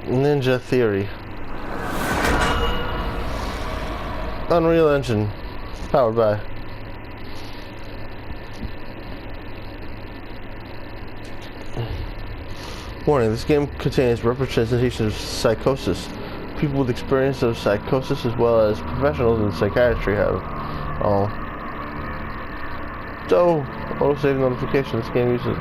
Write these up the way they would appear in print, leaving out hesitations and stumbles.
Ninja Theory. Unreal Engine. Powered by. Warning, this game contains representations of psychosis. People with experience of psychosis as well as professionals in psychiatry have. Oh. So, auto-save notification. This game uses...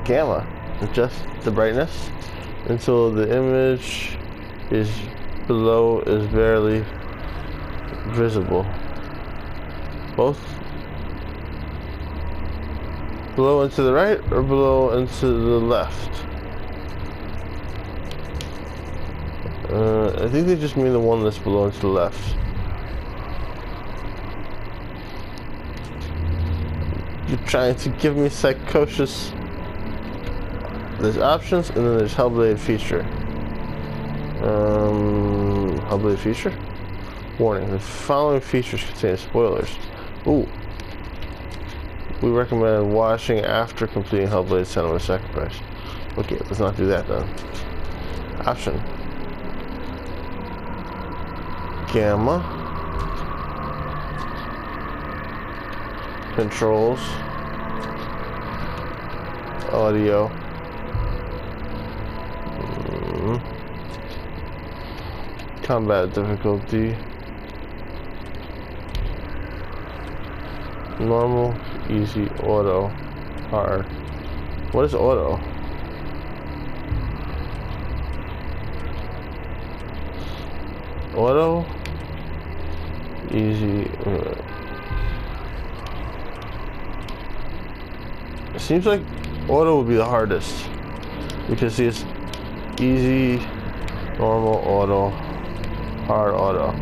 Gamma. Adjust the brightness until the image is barely visible. Both? Below and to the right or below and to the left? I think they just mean the one that's below and to the left. You're trying to give me psychosis. There's options and then there's Hellblade feature. Hellblade feature? Warning, the following features contain spoilers. Ooh. We recommend watching after completing Hellblade Senua Sacrifice. Okay, let's not do that then. Option. Gamma. Controls. Audio. Combat difficulty. Normal, easy, auto, hard. What is auto? Auto, easy. It seems like auto would be the hardest because it's easy, normal, auto, hard, auto.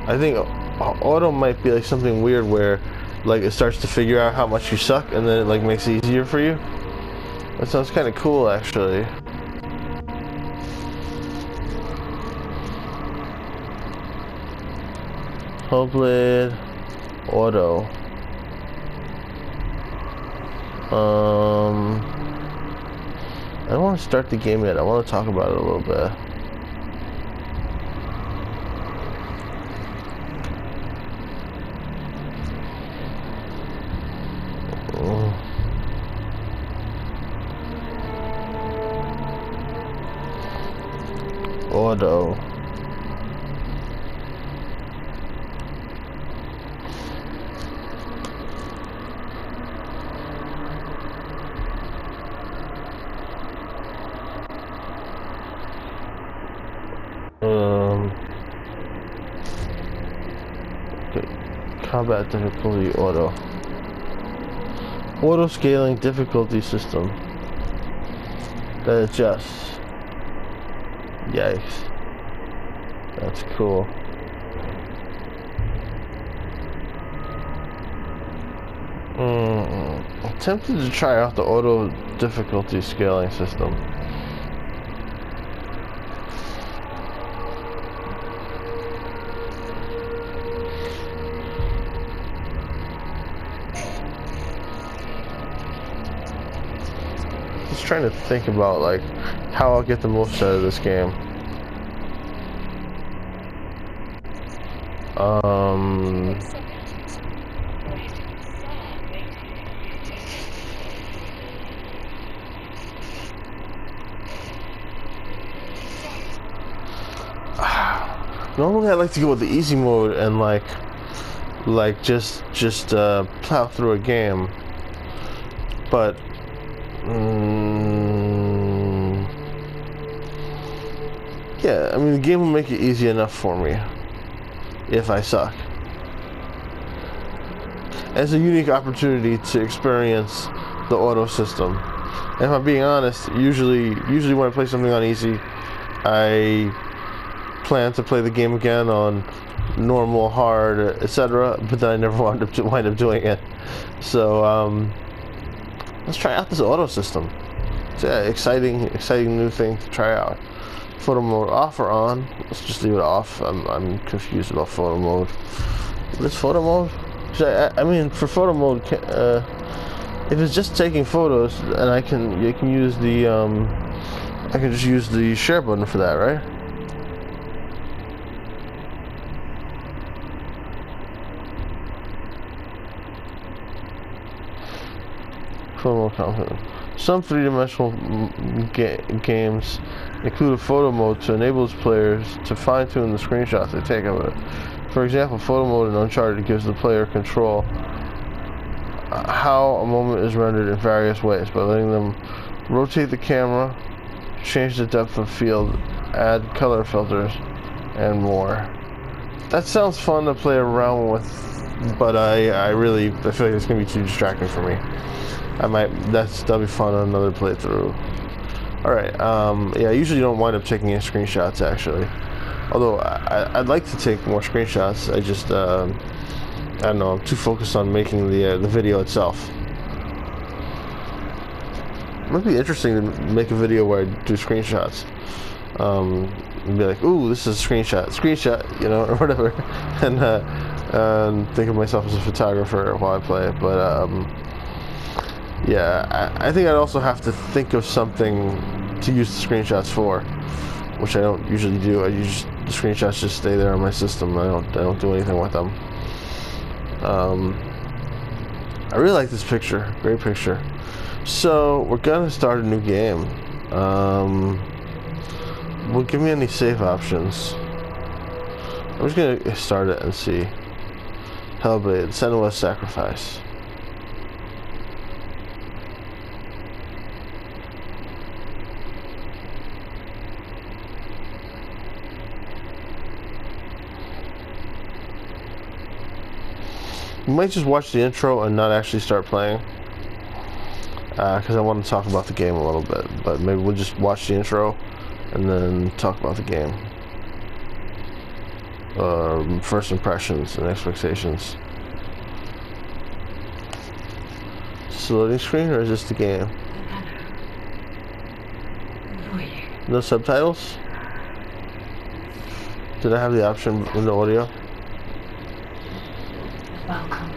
I think auto might be like something weird where like it starts to figure out how much you suck and then it like makes it easier for you. That sounds kind of cool actually. Hellblade auto. I don't want to start the game yet. I want to talk about it a little bit. Auto. Okay. Combat difficulty auto. Auto scaling difficulty system that adjusts. Yikes. That's cool. I'm tempted to try out the auto difficulty scaling system. Just trying to think about like how I'll get the most out of this game. Normally I like to go with the easy mode and like just plow through a game, but yeah, I mean the game will make it easy enough for me if I suck. It's a unique opportunity to experience the auto system. And if I'm being honest, usually when I play something on easy, I plan to play the game again on normal, hard, etc. But then I never wind up doing it. So let's try out this auto system. It's an exciting new thing to try out. Photo mode off or on? Let's just leave it off. I'm confused about photo mode. What is photo mode? I mean, for photo mode, If it's just taking photos, and you can use the I can just use the share button for that, right? Photo content. Some three-dimensional games include a photo mode to enable its players to fine-tune the screenshots they take of it. For example, photo mode in Uncharted gives the player control how a moment is rendered in various ways by letting them rotate the camera, change the depth of field, add color filters, and more. That sounds fun to play around with, but I feel like it's gonna be too distracting for me. That'll be fun on another playthrough. Alright, yeah, I usually don't wind up taking any screenshots, actually. Although, I'd like to take more screenshots, I just, I don't know, I'm too focused on making the video itself. It might be interesting to make a video where I do screenshots. And be like, ooh, this is a screenshot, you know, or whatever. And think of myself as a photographer while I play. But, yeah, I think I'd also have to think of something to use the screenshots for, which I don't usually do. The screenshots just stay there on my system. I don't do anything with them. I really like this picture. Great picture. So we're gonna start a new game. Well, give me any save options. I'm just gonna start it and see. Hellblade, Senua Sacrifice. We might just watch the intro and not actually start playing, because I want to talk about the game a little bit, but maybe we'll just watch the intro and then talk about the game. First impressions and expectations. Is this a loading screen or is this the game? No subtitles? Did I have the option in the audio? Welcome.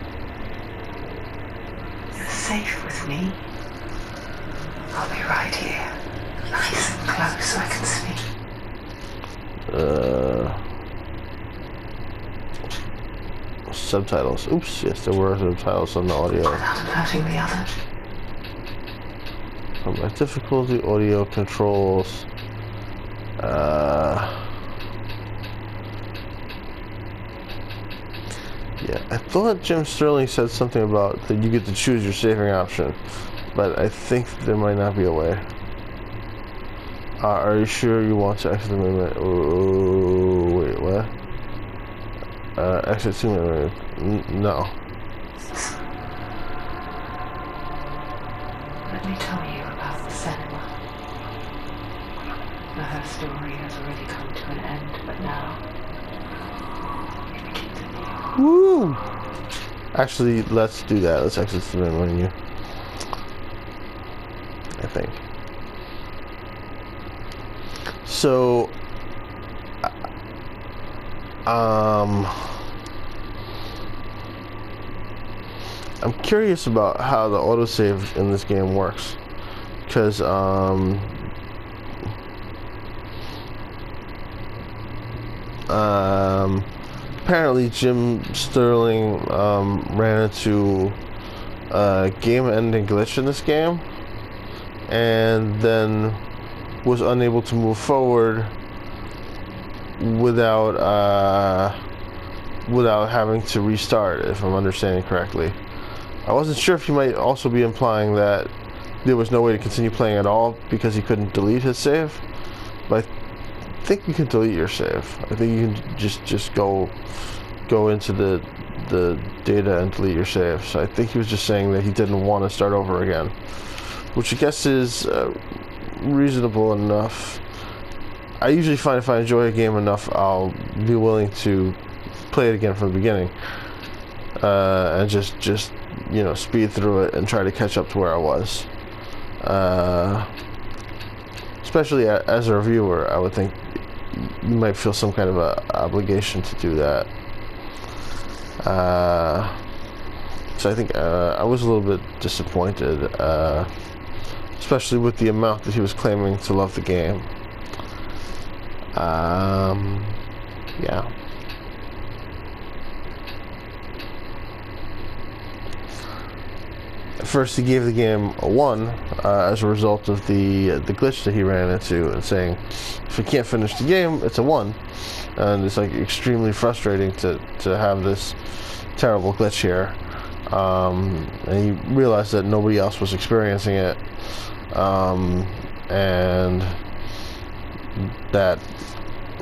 You're safe with me. I'll be right here, nice and close so I can speak. Subtitles. Oops, yes, there were subtitles on the audio. Without hurting the other. Combat difficulty, audio controls. Yeah, I thought Jim Sterling said something about that you get to choose your saving option, but I think there might not be a way. Are you sure you want to exit the movement? Oh, wait, what? Exit 2 minutes. No. Let me tell you about Senua. Her story has already come to an end, but now it begins anew. Woo! Actually, let's do that. Let's exit the menu. I think. So, I'm curious about how the autosave in this game works, because apparently Jim Sterling ran into a game-ending glitch in this game, and then was unable to move forward without having to restart, if I'm understanding correctly. I wasn't sure if he might also be implying that there was no way to continue playing at all because he couldn't delete his save, but I think you can delete your save. I think you can just go into the data and delete your save. So I think he was just saying that he didn't want to start over again, which I guess is reasonable enough. I usually find if I enjoy a game enough, I'll be willing to play it again from the beginning, and just you know, speed through it and try to catch up to where I was. Especially as a reviewer, I would think you might feel some kind of a obligation to do that. So I think I was a little bit disappointed, especially with the amount that he was claiming to love the game. Yeah. At first, he gave the game a 1 as a result of the glitch that he ran into, and saying if you can't finish the game, it's a 1. And it's like extremely frustrating to have this terrible glitch here. And he realized that nobody else was experiencing it, and that,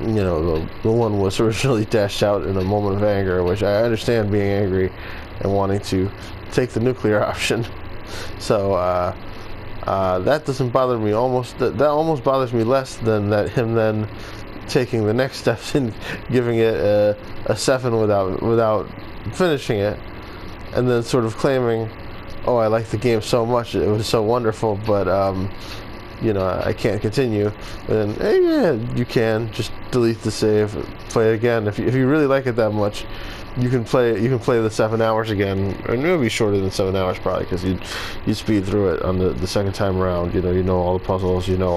you know, the 1 was originally dashed out in a moment of anger, which I understand, being angry and wanting to take the nuclear option. So that doesn't bother me. That almost bothers me less than that him then taking the next steps and giving it a 7 without finishing it, and then sort of claiming, oh, I like the game so much, it was so wonderful, but you know, I can't continue. And then, hey, yeah, you can just delete the save, play it again. If you really like it that much, you can play the 7 hours again, and it'll be shorter than 7 hours probably, because you speed through it on the second time around. You know all the puzzles, you know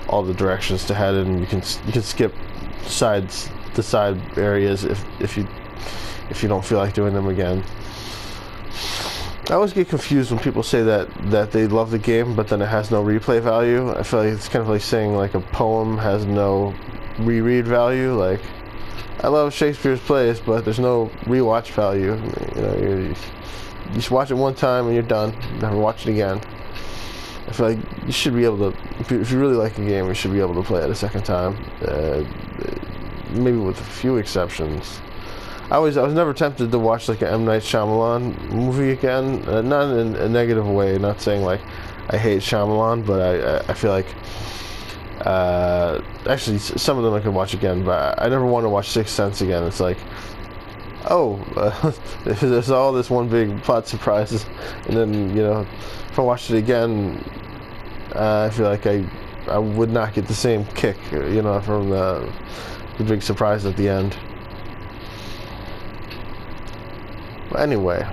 all the directions to head, and you can skip the side areas if you don't feel like doing them again. I always get confused when people say that they love the game, but then it has no replay value. I feel like it's kind of like saying like a poem has no reread value. Like, I love Shakespeare's plays, but there's no rewatch value. You know, you just watch it one time and you're done. Never watch it again. I feel like you should be able to, if you really like a game, you should be able to play it a second time. Maybe with a few exceptions. I was never tempted to watch like an M. Night Shyamalan movie again. Not in a negative way. Not saying like I hate Shyamalan, but I feel like actually some of them I could watch again, but I never want to watch Sixth Sense again. It's like, oh, there's all this one big plot surprises, and then, you know, if I watched it again, I feel like I would not get the same kick, you know, from the big surprise at the end. But anyway,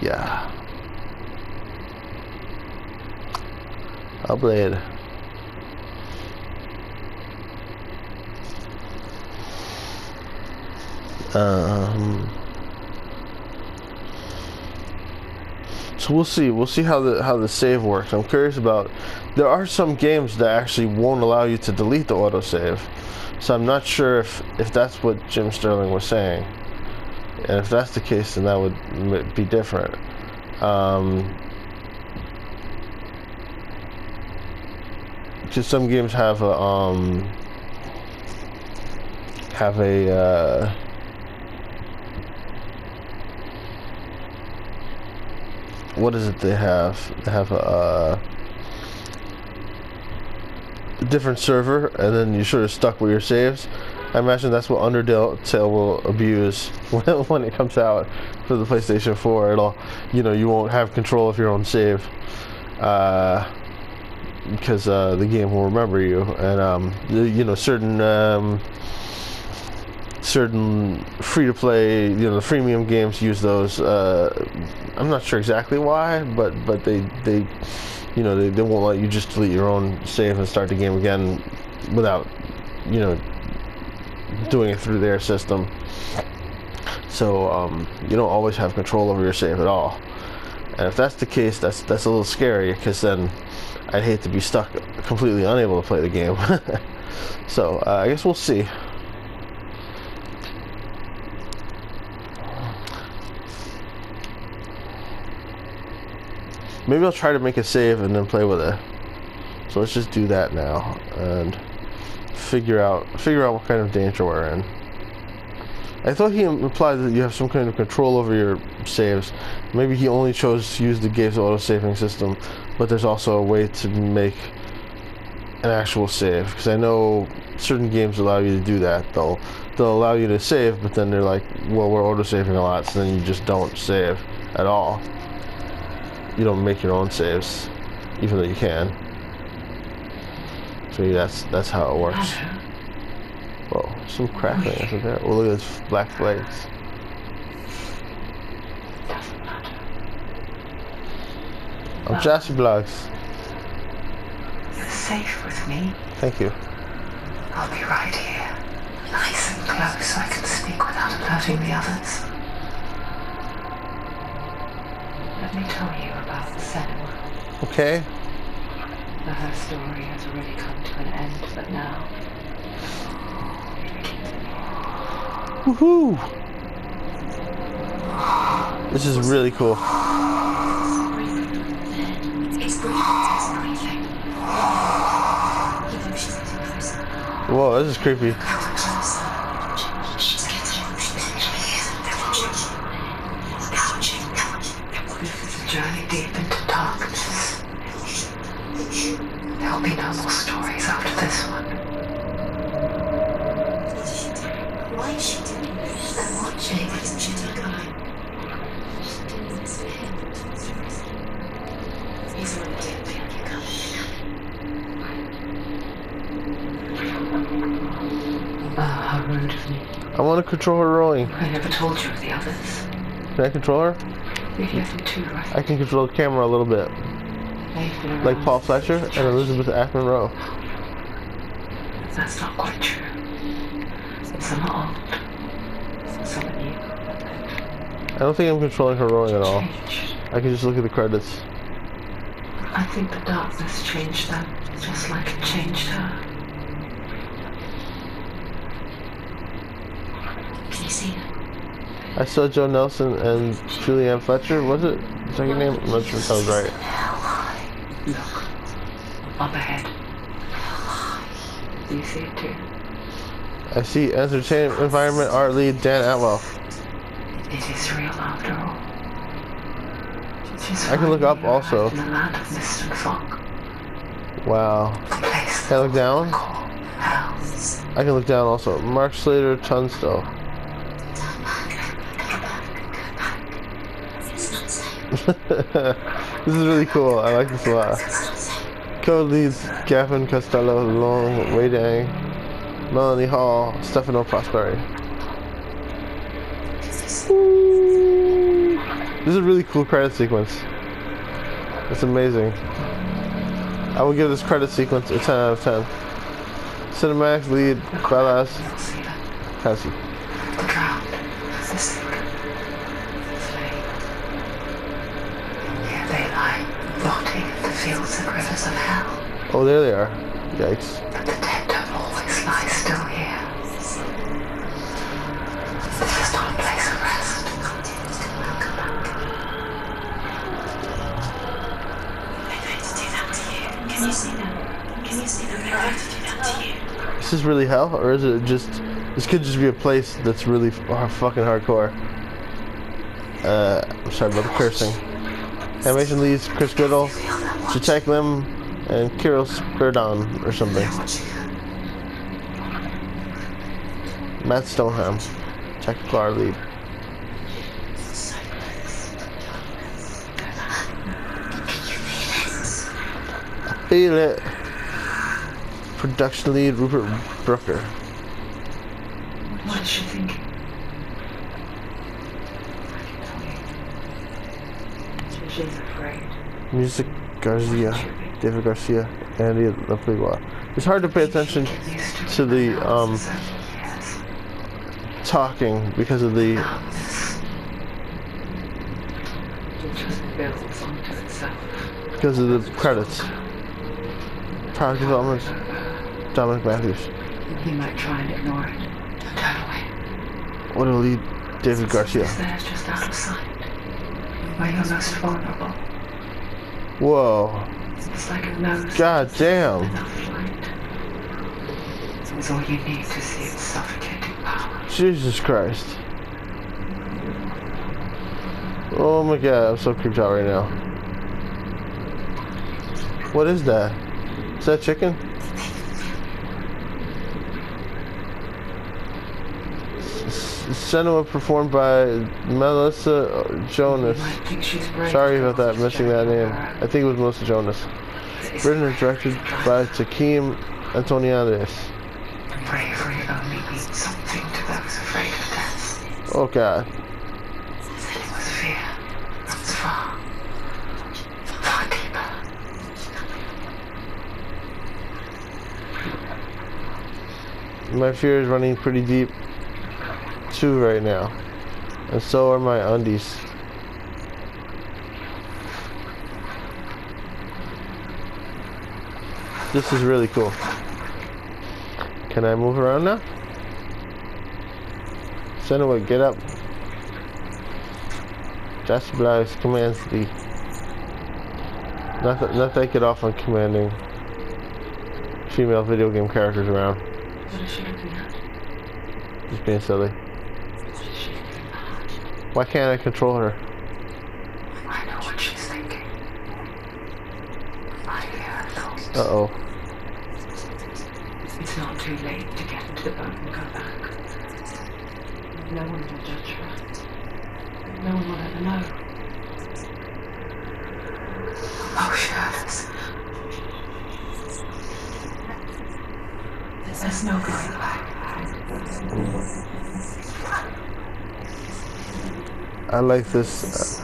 yeah. Hellblade. So we'll see how the save works. I'm curious about. There are some games that actually won't allow you to delete the autosave. So I'm not sure if that's what Jim Sterling was saying. And if that's the case, then that would be different. Because some games have a what is it they have? They have a different server, and then you're sort of stuck with your saves. I imagine that's what Undertale will abuse when it comes out for the PlayStation 4. It'll, you know, you won't have control of your own save, because the game will remember you, and you know, certain free-to-play, you know, the freemium games use those. I'm not sure exactly why, but they you know, they won't let you just delete your own save and start the game again without, you know, doing it through their system. So you don't always have control over your save at all. And if that's the case, that's a little scary, because then I'd hate to be stuck completely unable to play the game. So I guess we'll see. Maybe I'll try to make a save and then play with it. So let's just do that now and figure out what kind of danger we're in. I thought he implied that you have some kind of control over your saves. Maybe he only chose to use the game's auto-saving system, but there's also a way to make an actual save. Because I know certain games allow you to do that. They'll allow you to save, but then they're like, well, we're auto-saving a lot, so then you just don't save at all. You don't make your own saves, even though you can. So yeah, that's how it works. Whoa, some crackling, isn't there? Oh, look at those black flags. I'm Joshyblogz. You're safe with me. Thank you. I'll be right here, nice and close so I can speak without alerting the others. Let me tell you about Senua. Okay. Her story has already come to an end, but now Woohoo! This is really cool. Whoa, this is creepy. This is a journey deep into darkness. There'll be no more stories after this one. Why is she doing this? And what shape isn't she doing? She's doing this for him. He's already dead beyond your How rude of me. I want to control her rowing. I never told you of the others. Can I control her? You'd let them too, right? I can control the camera a little bit. They've been around. Like Paul Fletcher and Elizabeth Ackman Rowe. That's not quite true. Some are old. Some are new. I don't think I'm controlling her rowing at all. Changed. I can just look at the credits. I think the darkness changed them, just like it changed her. Can you see her? I saw Joe Nelson and Julianne Fletcher. Was it the second name? I'm not sure if that was right. Look. Up ahead. Do you see it too? I see entertainment environment art lead Dan Atwell. It is real after all. I can look up also. In the land of mist and fog. Wow. A place Can I look down? called Hell. I can look down also. Mark Slater Tunstall. It's not safe. This is really cool. I like this a lot. Code leads Gavin Costello, Long Wei Dang, Melanie Hall, Stefano Prosperi. This is a really cool credit sequence. It's amazing. I would give this credit sequence a 10 out of 10. Cinematics lead Ballas Cassie. The drowned, the sick, the slain. Here they lie, rotting in the fields and rivers of hell. Oh, there they are. Yikes. But the dead don't always lie still here. This is not a place of rest. They're going to do that to you. Can you see them? Can you see them? They're going to do that to you. Is this really hell, or is it just... This could just be a place that's really fucking hardcore. I'm sorry about the cursing. Animation leads Chris Goodall, Jacek Lim, and Kirill Spiridon or something. Matt Stoneham, technical art lead. I feel it. Production lead Rupert Brooker. What is she thinking? She's afraid. Music Garcia, David Garcia, Andy Lapigua. It's hard to pay attention to the talking because of the credits. Product development, Dominic Matthews. He might try and ignore it. Don't turn away. What a lead, David Garcia. It's there just out of sight. Where you're most vulnerable. Whoa. It's like it knows. God damn. Enough light. It's all you need to see its suffocating power. Jesus Christ. Oh my god, I'm so creeped out right now. What is that? Is that chicken? Senua performed by Melissa Jonas. Sorry about that, missing that name. I think it was Melissa Jonas. Written and directed by Takim Antoniades. Bravery only means something to those afraid of death. Oh god. With fear runs far. Far deep. My fear is running pretty deep too right now. And so are my undies. This is really cool. Can I move around now? Senua, get up. Joshyblogz commands thee. Not that I get off on commanding female video game characters around. What is she looking at? Just being silly. What is she looking at? Why can't I control her? I know what she's thinking. I hear her thoughts. Uh-oh. It's not too late to get into the boat and go back. No one will judge her. No one will ever know. Oh, shirts. There's no going back. I like this.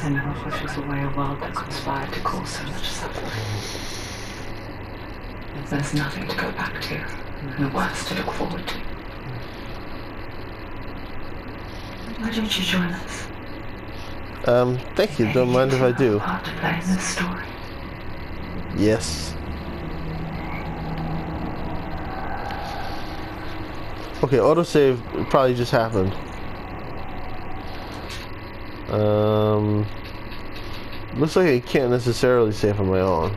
And then pushes away a world that conspired to cause so much suffering. There's nothing to go back to, no worse to look forward to. Why don't you join us? Thank you. Don't mind if I do. Part to play in this story. Yes. Okay, autosave probably just happened. Looks like I can't necessarily save on my own.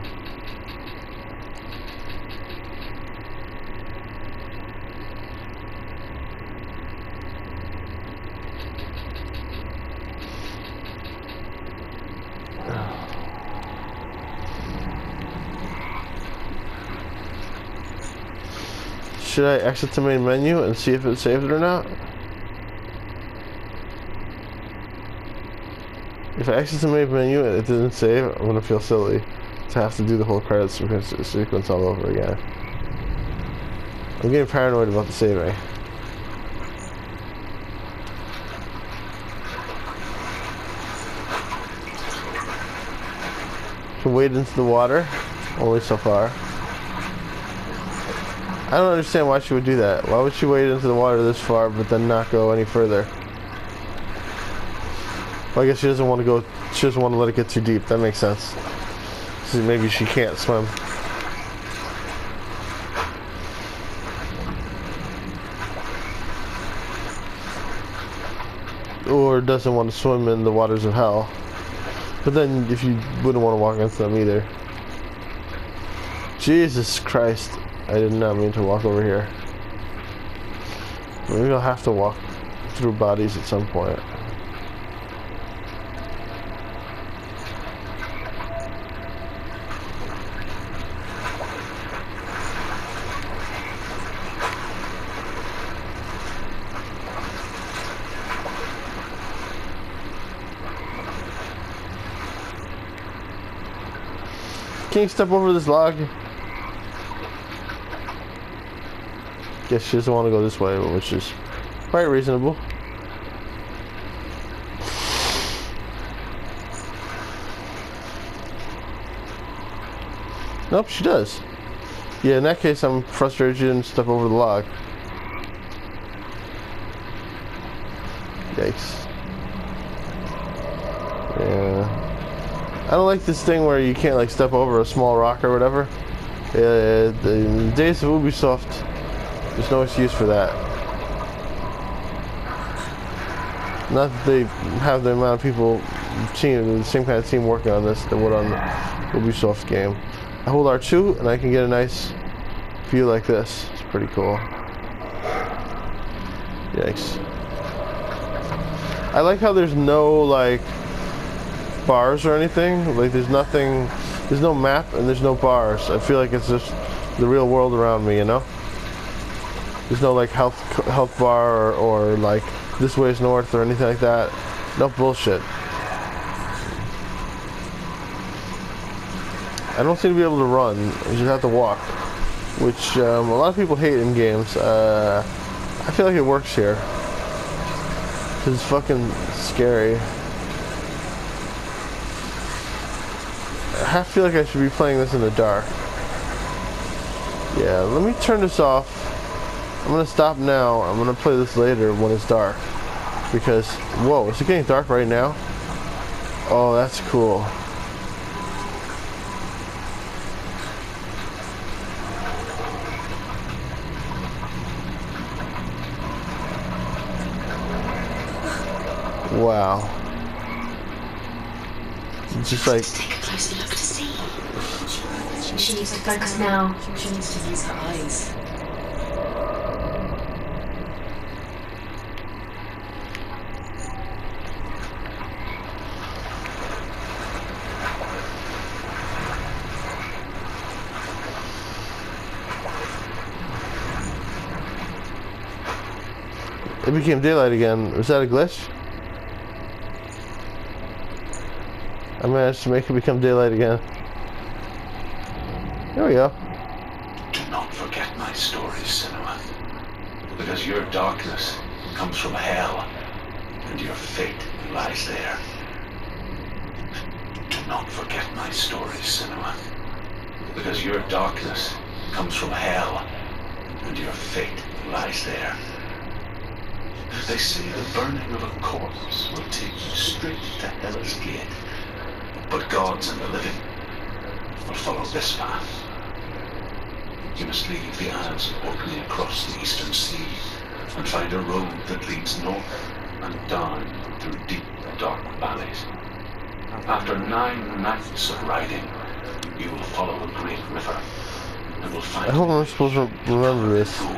Should I exit the main menu and see if it saved it or not? If I exit the main menu and it didn't save, I'm gonna feel silly to have to do the whole credits sequence all over again. I'm getting paranoid about the saving. Can wade into the water, only so far. I don't understand why she would do that. Why would she wade into the water this far but then not go any further? Well, I guess she doesn't want to go, she doesn't want to let it get too deep. That makes sense. So maybe she can't swim. Or doesn't want to swim in the waters of hell. But then if you wouldn't want to walk into them either. Jesus Christ. I did not mean to walk over here. Maybe I'll have to walk through bodies at some point. Can you step over this log? Guess she doesn't want to go this way, which is quite reasonable. Nope, she does. Yeah, in that case, I'm frustrated she didn't step over the log. Yikes. Yeah. I don't like this thing where you can't, like, step over a small rock or whatever. In the days of Ubisoft, there's no excuse for that. Not that they have the amount of people, the same kind of team working on this that would on the Ubisoft game. I hold R2 and I can get a nice view like this. It's pretty cool. Yikes. I like how there's no, like, bars or anything. Like, there's nothing, there's no map and there's no bars. I feel like it's just the real world around me, you know? There's no, like, health bar or like this way is north or anything like that. No bullshit. I don't seem to be able to run. I just have to walk, which a lot of people hate in games. I feel like it works here because it's fucking scary. I feel like I should be playing this in the dark. Yeah, let me turn this off. I'm gonna stop now. I'm gonna play this later when it's dark. Because, whoa, is it getting dark right now? Oh, that's cool. Wow. It's just like... Take a closer look to see. She needs to focus now. She needs to use her eyes. It became daylight again. Was that a glitch? I managed to make it become daylight again. There we go. Do not forget my story, Senua. Because your darkness comes from hell, and your fate lies there. Do not forget my story, Senua. Because your darkness comes from hell, and your fate lies there. They say the burning of a corpse will take you straight to Hell's Gate. But gods and the living will follow this path. You must leave the Isles of Orkney across the eastern sea and find a road that leads north and down through deep, dark valleys. After 9 nights of riding, you will follow a great river and will find... I hope I'm supposed to remember this. Gold.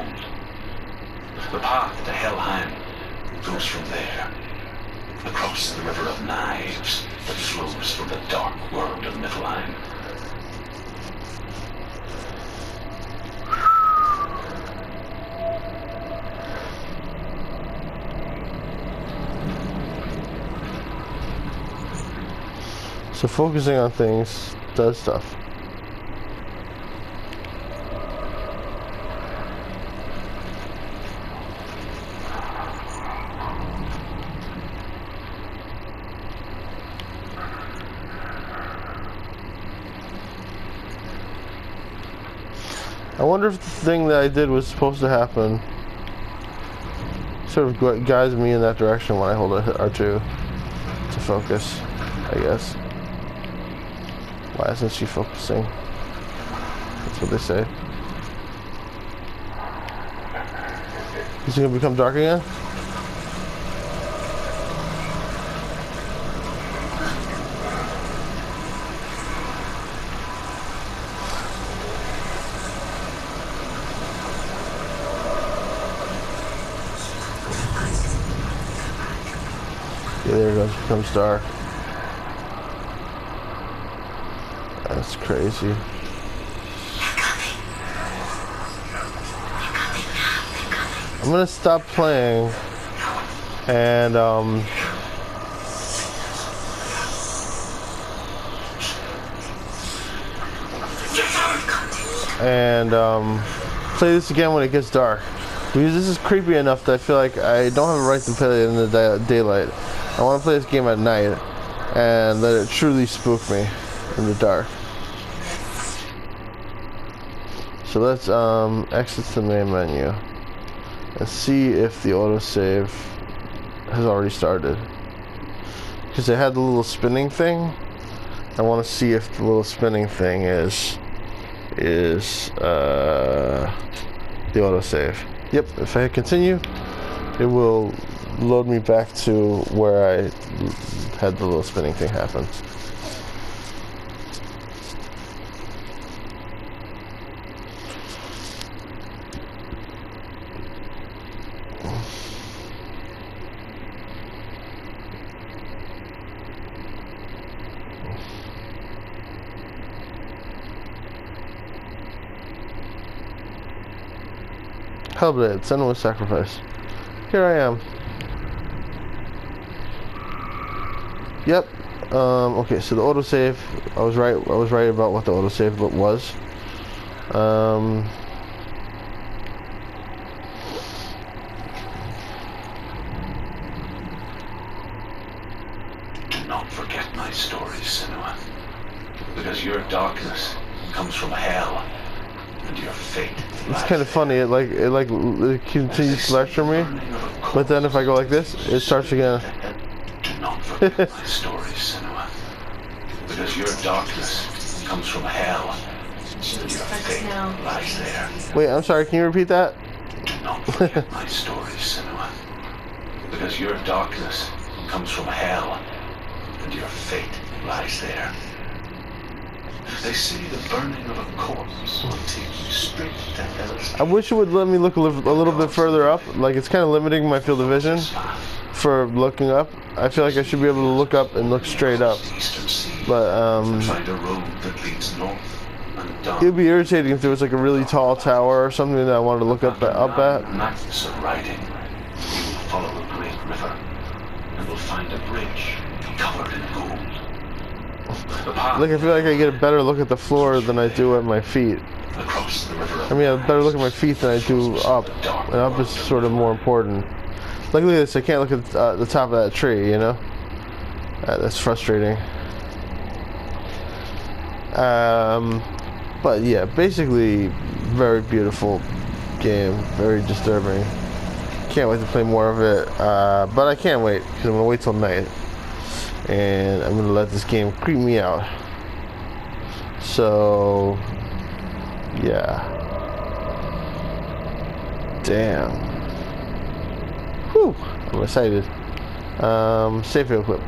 The path to Helheim goes from there, across the River of Knives that flows from the dark world of Niflheim. So focusing on things does stuff. I wonder if the thing that I did was supposed to happen sort of guides me in that direction when I hold R2 to focus, I guess. Why isn't she focusing? That's what they say. Is it gonna become dark again? Yeah, there it goes, becomes dark. That's crazy. I'm gonna stop playing and play this again when it gets dark, because this is creepy enough that I feel like I don't have a right to play it in the daylight. I want to play this game at night and let it truly spook me in the dark. So let's exit the main menu and see if the autosave has already started. Because it had the little spinning thing. I want to see if the little spinning thing is the autosave. Yep, if I hit continue, it will load me back to where I had the little spinning thing happen. Hellblade, Senua sacrifice. Here I am. Yep. Okay, so the autosave, I was right about what the autosave was. Do not forget my story, Senua. Because your darkness comes from hell, and your fate. It's kind of funny. It continues to lecture me, but then if I go like this, it starts again. Do not forget my story, Senua. Because your darkness comes from hell, and your fate lies there. Wait, I'm sorry. Can you repeat that? Do not forget my story, Senua. Because your darkness comes from hell, and your fate lies there. They say the burning of a corpse will take you straight to hell's I wish it would let me look a little bit further up. Like, it's kind of limiting my field of vision for looking up. I feel like I should be able to look up and look straight up. But, Find a road that leads north and down. it would be irritating if there was like a really tall tower or something that I wanted to look up at. Nights of riding, you will follow a great river and will find a bridge covered in gold. The path Like, I feel like I get a better look at the floor than I do at my feet. across the river. I mean, a better look at my feet than I do up. And up is sort of more important. Like, look at this. I can't look at the top of that tree, you know? That's frustrating. But yeah, basically, very beautiful game. Very disturbing. Can't wait to play more of it. But I can't wait, because I'm going to wait till night. And I'm going to let this game creep me out. So, yeah. Damn. Whew, I'm excited. Save video clip.